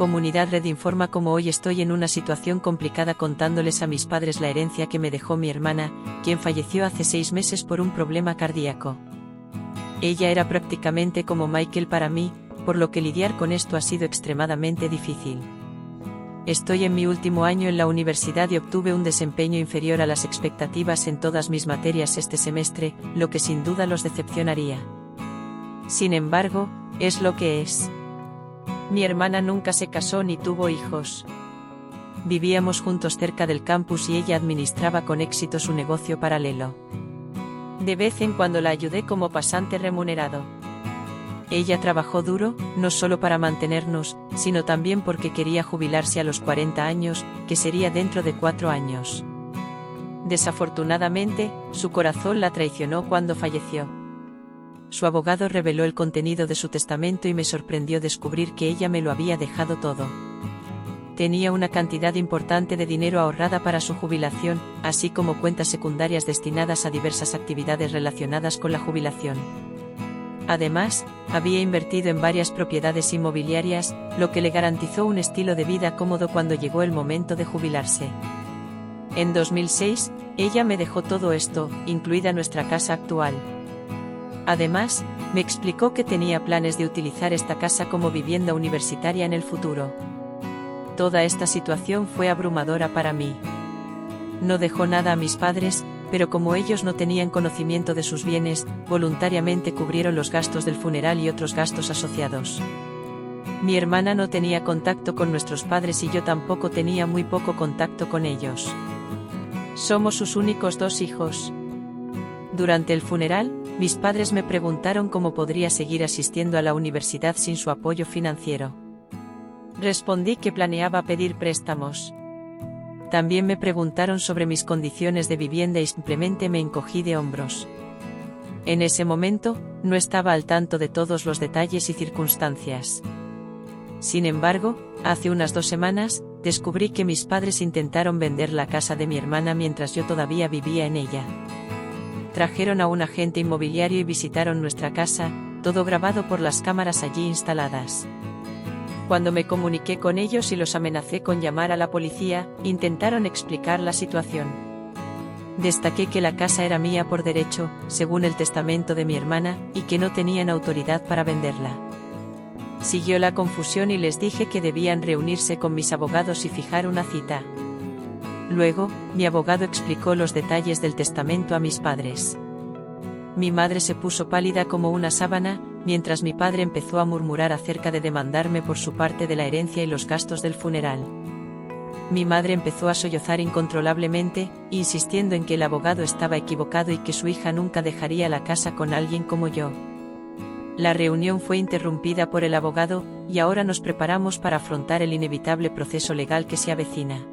Comunidad Red informa cómo hoy estoy en una situación complicada contándoles a mis padres la herencia que me dejó mi hermana, quien falleció hace 6 meses por un problema cardíaco. Ella era prácticamente como Michael para mí, por lo que lidiar con esto ha sido extremadamente difícil. Estoy en mi último año en la universidad y obtuve un desempeño inferior a las expectativas en todas mis materias este semestre, lo que sin duda los decepcionaría. Sin embargo, es lo que es. Mi hermana nunca se casó ni tuvo hijos. Vivíamos juntos cerca del campus y ella administraba con éxito su negocio paralelo. De vez en cuando la ayudé como pasante remunerado. Ella trabajó duro, no solo para mantenernos, sino también porque quería jubilarse a los 40 años, que sería dentro de 4 años. Desafortunadamente, su corazón la traicionó cuando falleció. Su abogado reveló el contenido de su testamento y me sorprendió descubrir que ella me lo había dejado todo. Tenía una cantidad importante de dinero ahorrada para su jubilación, así como cuentas secundarias destinadas a diversas actividades relacionadas con la jubilación. Además, había invertido en varias propiedades inmobiliarias, lo que le garantizó un estilo de vida cómodo cuando llegó el momento de jubilarse. En 2006, ella me dejó todo esto, incluida nuestra casa actual. Además, me explicó que tenía planes de utilizar esta casa como vivienda universitaria en el futuro. Toda esta situación fue abrumadora para mí. No dejó nada a mis padres, pero como ellos no tenían conocimiento de sus bienes, voluntariamente cubrieron los gastos del funeral y otros gastos asociados. Mi hermana no tenía contacto con nuestros padres y yo tampoco tenía muy poco contacto con ellos. Somos sus únicos 2 hijos. Durante el funeral, mis padres me preguntaron cómo podría seguir asistiendo a la universidad sin su apoyo financiero. Respondí que planeaba pedir préstamos. También me preguntaron sobre mis condiciones de vivienda y simplemente me encogí de hombros. En ese momento, no estaba al tanto de todos los detalles y circunstancias. Sin embargo, hace unas 2 semanas, descubrí que mis padres intentaron vender la casa de mi hermana mientras yo todavía vivía en ella. Trajeron a un agente inmobiliario y visitaron nuestra casa, todo grabado por las cámaras allí instaladas. Cuando me comuniqué con ellos y los amenacé con llamar a la policía, intentaron explicar la situación. Destaqué que la casa era mía por derecho, según el testamento de mi hermana, y que no tenían autoridad para venderla. Siguió la confusión y les dije que debían reunirse con mis abogados y fijar una cita. Luego, mi abogado explicó los detalles del testamento a mis padres. Mi madre se puso pálida como una sábana, mientras mi padre empezó a murmurar acerca de demandarme por su parte de la herencia y los gastos del funeral. Mi madre empezó a sollozar incontrolablemente, insistiendo en que el abogado estaba equivocado y que su hija nunca dejaría la casa con alguien como yo. La reunión fue interrumpida por el abogado, y ahora nos preparamos para afrontar el inevitable proceso legal que se avecina.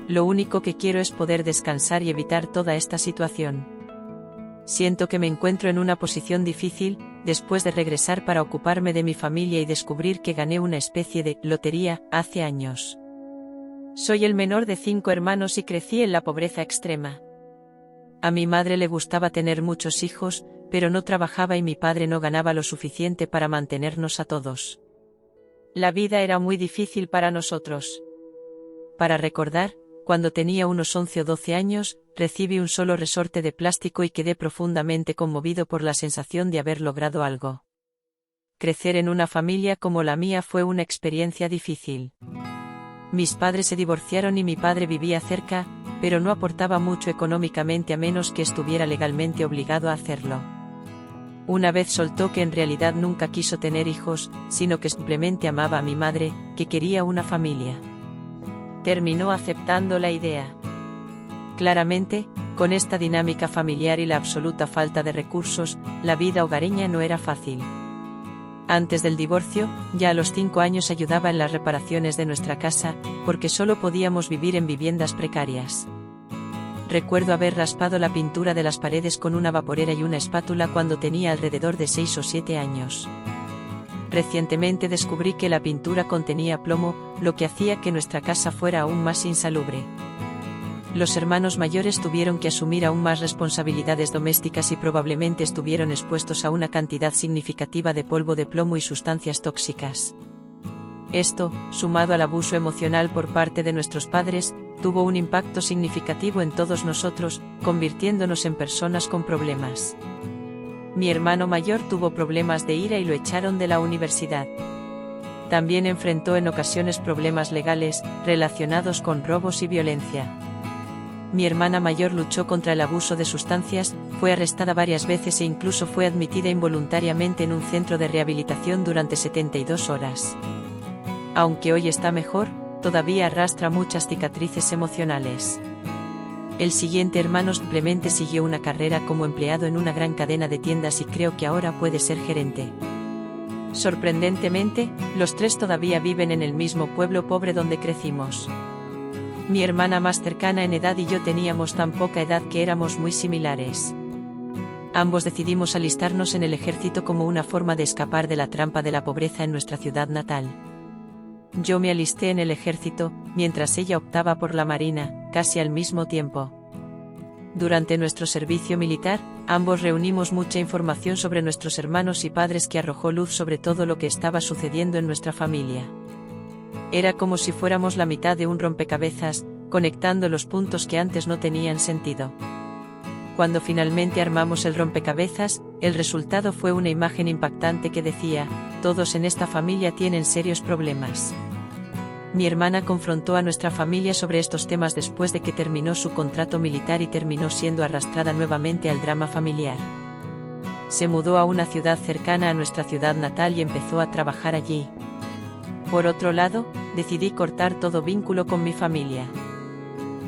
Lo único que quiero es poder descansar y evitar toda esta situación. Siento que me encuentro en una posición difícil, después de regresar para ocuparme de mi familia y descubrir que gané una especie de lotería hace años. Soy el menor de 5 hermanos y crecí en la pobreza extrema. A mi madre le gustaba tener muchos hijos, pero no trabajaba y mi padre no ganaba lo suficiente para mantenernos a todos. La vida era muy difícil para nosotros. Para recordar, cuando tenía unos 11 o 12 años, recibí un solo resorte de plástico y quedé profundamente conmovido por la sensación de haber logrado algo. Crecer en una familia como la mía fue una experiencia difícil. Mis padres se divorciaron y mi padre vivía cerca, pero no aportaba mucho económicamente a menos que estuviera legalmente obligado a hacerlo. Una vez soltó que en realidad nunca quiso tener hijos, sino que simplemente amaba a mi madre, que quería una familia. Terminó aceptando la idea. Claramente, con esta dinámica familiar y la absoluta falta de recursos, la vida hogareña no era fácil. Antes del divorcio, ya a los 5 años ayudaba en las reparaciones de nuestra casa, porque solo podíamos vivir en viviendas precarias. Recuerdo haber raspado la pintura de las paredes con una vaporera y una espátula cuando tenía alrededor de 6 o 7 años. Recientemente descubrí que la pintura contenía plomo, lo que hacía que nuestra casa fuera aún más insalubre. Los hermanos mayores tuvieron que asumir aún más responsabilidades domésticas y probablemente estuvieron expuestos a una cantidad significativa de polvo de plomo y sustancias tóxicas. Esto, sumado al abuso emocional por parte de nuestros padres, tuvo un impacto significativo en todos nosotros, convirtiéndonos en personas con problemas. Mi hermano mayor tuvo problemas de ira y lo echaron de la universidad. También enfrentó en ocasiones problemas legales, relacionados con robos y violencia. Mi hermana mayor luchó contra el abuso de sustancias, fue arrestada varias veces e incluso fue admitida involuntariamente en un centro de rehabilitación durante 72 horas. Aunque hoy está mejor, todavía arrastra muchas cicatrices emocionales. El siguiente hermano simplemente siguió una carrera como empleado en una gran cadena de tiendas y creo que ahora puede ser gerente. Sorprendentemente, los tres todavía viven en el mismo pueblo pobre donde crecimos. Mi hermana más cercana en edad y yo teníamos tan poca edad que éramos muy similares. Ambos decidimos alistarnos en el ejército como una forma de escapar de la trampa de la pobreza en nuestra ciudad natal. Yo me alisté en el ejército, mientras ella optaba por la marina, casi al mismo tiempo. Durante nuestro servicio militar, ambos reunimos mucha información sobre nuestros hermanos y padres que arrojó luz sobre todo lo que estaba sucediendo en nuestra familia. Era como si fuéramos la mitad de un rompecabezas, conectando los puntos que antes no tenían sentido. Cuando finalmente armamos el rompecabezas, el resultado fue una imagen impactante que decía: todos en esta familia tienen serios problemas. Mi hermana confrontó a nuestra familia sobre estos temas después de que terminó su contrato militar y terminó siendo arrastrada nuevamente al drama familiar. Se mudó a una ciudad cercana a nuestra ciudad natal y empezó a trabajar allí. Por otro lado, decidí cortar todo vínculo con mi familia.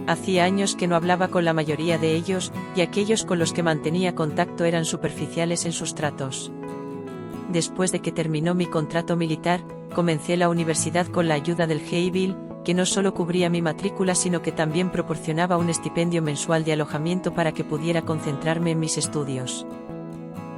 Hacía años que no hablaba con la mayoría de ellos, y aquellos con los que mantenía contacto eran superficiales en sus tratos. Después de que terminó mi contrato militar, comencé la universidad con la ayuda del GI-Bill, que no solo cubría mi matrícula sino que también proporcionaba un estipendio mensual de alojamiento para que pudiera concentrarme en mis estudios.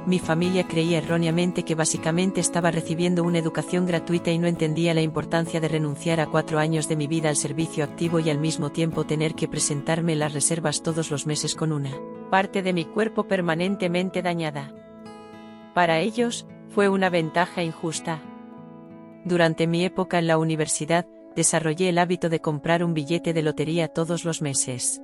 Mi familia creía erróneamente que básicamente estaba recibiendo una educación gratuita y no entendía la importancia de renunciar a 4 años de mi vida al servicio activo y al mismo tiempo tener que presentarme en las reservas todos los meses con una parte de mi cuerpo permanentemente dañada. Para ellos, fue una ventaja injusta. Durante mi época en la universidad, desarrollé el hábito de comprar un billete de lotería todos los meses.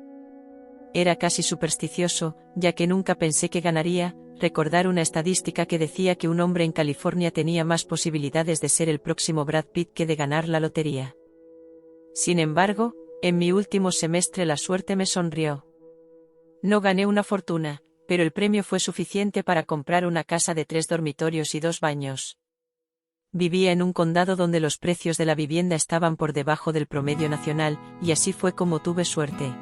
Era casi supersticioso, ya que nunca pensé que ganaría. Recordar una estadística que decía que un hombre en California tenía más posibilidades de ser el próximo Brad Pitt que de ganar la lotería. Sin embargo, en mi último semestre la suerte me sonrió. No gané una fortuna, pero el premio fue suficiente para comprar una casa de 3 dormitorios y 2 baños. Vivía en un condado donde los precios de la vivienda estaban por debajo del promedio nacional, y así fue como tuve suerte.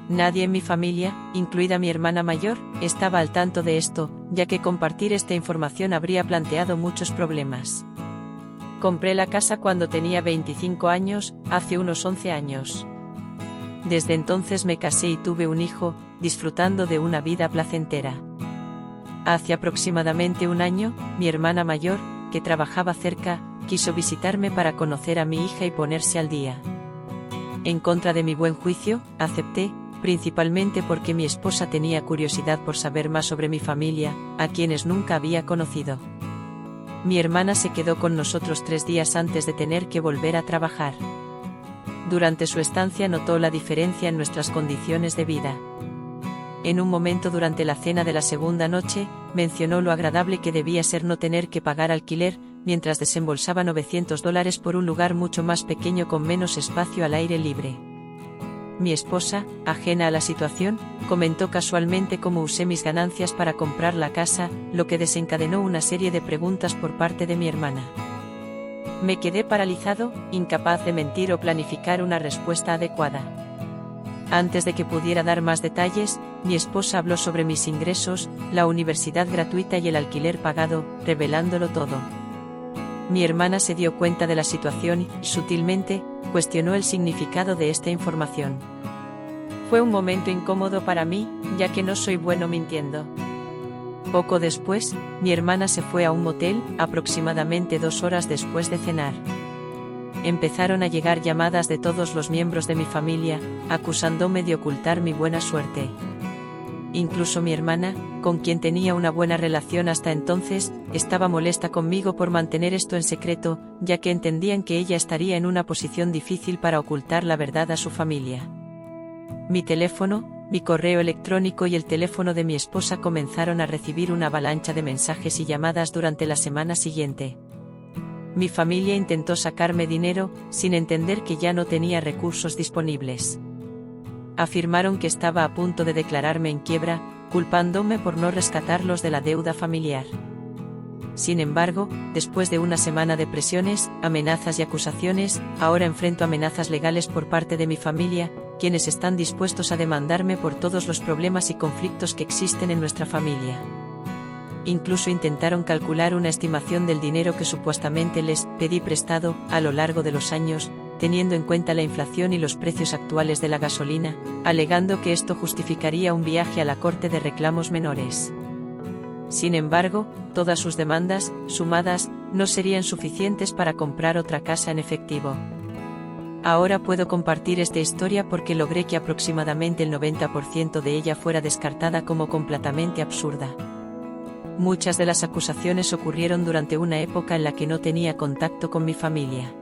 Nadie en mi familia, incluida mi hermana mayor, estaba al tanto de esto, ya que compartir esta información habría planteado muchos problemas. Compré la casa cuando tenía 25 años, hace unos 11 años. Desde entonces me casé y tuve un hijo, disfrutando de una vida placentera. Hace aproximadamente un año, mi hermana mayor, que trabajaba cerca, quiso visitarme para conocer a mi hija y ponerse al día. En contra de mi buen juicio, acepté, principalmente porque mi esposa tenía curiosidad por saber más sobre mi familia, a quienes nunca había conocido. Mi hermana se quedó con nosotros 3 días antes de tener que volver a trabajar. Durante su estancia notó la diferencia en nuestras condiciones de vida. En un momento durante la cena de la segunda noche, mencionó lo agradable que debía ser no tener que pagar alquiler, mientras desembolsaba $900 por un lugar mucho más pequeño con menos espacio al aire libre. Mi esposa, ajena a la situación, comentó casualmente cómo usé mis ganancias para comprar la casa, lo que desencadenó una serie de preguntas por parte de mi hermana. Me quedé paralizado, incapaz de mentir o planificar una respuesta adecuada. Antes de que pudiera dar más detalles, mi esposa habló sobre mis ingresos, la universidad gratuita y el alquiler pagado, revelándolo todo. Mi hermana se dio cuenta de la situación y, sutilmente, cuestionó el significado de esta información. Fue un momento incómodo para mí, ya que no soy bueno mintiendo. Poco después, mi hermana se fue a un motel, aproximadamente 2 horas después de cenar. Empezaron a llegar llamadas de todos los miembros de mi familia, acusándome de ocultar mi buena suerte. Incluso mi hermana, con quien tenía una buena relación hasta entonces, estaba molesta conmigo por mantener esto en secreto, ya que entendían que ella estaría en una posición difícil para ocultar la verdad a su familia. Mi teléfono, mi correo electrónico y el teléfono de mi esposa comenzaron a recibir una avalancha de mensajes y llamadas durante la semana siguiente. Mi familia intentó sacarme dinero, sin entender que ya no tenía recursos disponibles. Afirmaron que estaba a punto de declararme en quiebra, culpándome por no rescatarlos de la deuda familiar. Sin embargo, después de una semana de presiones, amenazas y acusaciones, ahora enfrento amenazas legales por parte de mi familia, quienes están dispuestos a demandarme por todos los problemas y conflictos que existen en nuestra familia. Incluso intentaron calcular una estimación del dinero que supuestamente les pedí prestado a lo largo de los años, teniendo en cuenta la inflación y los precios actuales de la gasolina, alegando que esto justificaría un viaje a la Corte de Reclamos Menores. Sin embargo, todas sus demandas, sumadas, no serían suficientes para comprar otra casa en efectivo. Ahora puedo compartir esta historia porque logré que aproximadamente el 90% de ella fuera descartada como completamente absurda. Muchas de las acusaciones ocurrieron durante una época en la que no tenía contacto con mi familia.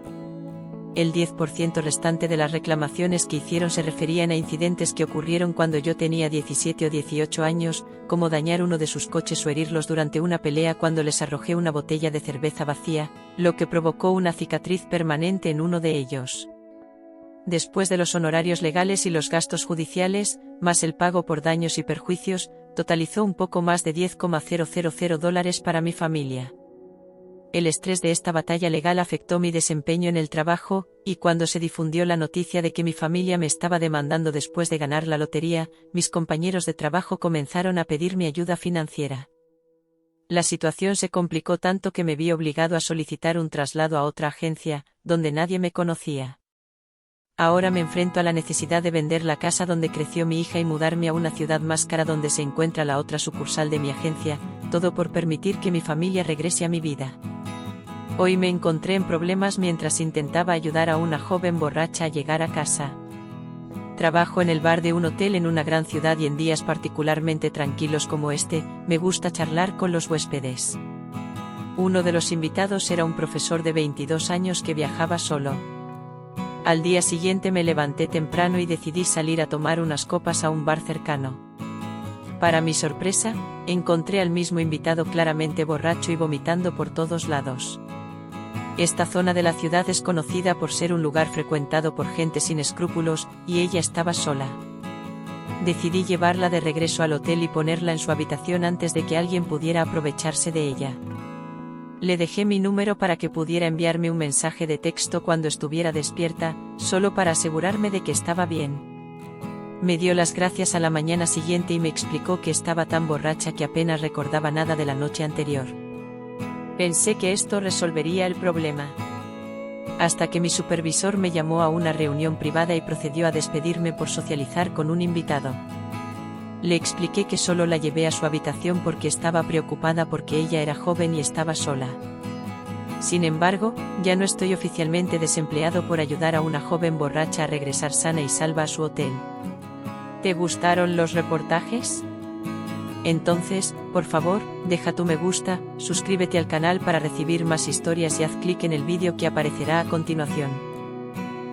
El 10% restante de las reclamaciones que hicieron se referían a incidentes que ocurrieron cuando yo tenía 17 o 18 años, como dañar uno de sus coches o herirlos durante una pelea cuando les arrojé una botella de cerveza vacía, lo que provocó una cicatriz permanente en uno de ellos. Después de los honorarios legales y los gastos judiciales, más el pago por daños y perjuicios, totalizó un poco más de $10,000 para mi familia. El estrés de esta batalla legal afectó mi desempeño en el trabajo, y cuando se difundió la noticia de que mi familia me estaba demandando después de ganar la lotería, mis compañeros de trabajo comenzaron a pedirme ayuda financiera. La situación se complicó tanto que me vi obligado a solicitar un traslado a otra agencia, donde nadie me conocía. Ahora me enfrento a la necesidad de vender la casa donde creció mi hija y mudarme a una ciudad más cara donde se encuentra la otra sucursal de mi agencia, todo por permitir que mi familia regrese a mi vida. Hoy me encontré en problemas mientras intentaba ayudar a una joven borracha a llegar a casa. Trabajo en el bar de un hotel en una gran ciudad y en días particularmente tranquilos como este, me gusta charlar con los huéspedes. Uno de los invitados era un profesor de 22 años que viajaba solo. Al día siguiente me levanté temprano y decidí salir a tomar unas copas a un bar cercano. Para mi sorpresa, encontré al mismo invitado claramente borracho y vomitando por todos lados. Esta zona de la ciudad es conocida por ser un lugar frecuentado por gente sin escrúpulos, y ella estaba sola. Decidí llevarla de regreso al hotel y ponerla en su habitación antes de que alguien pudiera aprovecharse de ella. Le dejé mi número para que pudiera enviarme un mensaje de texto cuando estuviera despierta, solo para asegurarme de que estaba bien. Me dio las gracias a la mañana siguiente y me explicó que estaba tan borracha que apenas recordaba nada de la noche anterior. Pensé que esto resolvería el problema. Hasta que mi supervisor me llamó a una reunión privada y procedió a despedirme por socializar con un invitado. Le expliqué que solo la llevé a su habitación porque estaba preocupada porque ella era joven y estaba sola. Sin embargo, ya no estoy oficialmente desempleado por ayudar a una joven borracha a regresar sana y salva a su hotel. ¿Te gustaron los reportajes? Entonces, por favor, deja tu me gusta, suscríbete al canal para recibir más historias y haz clic en el vídeo que aparecerá a continuación.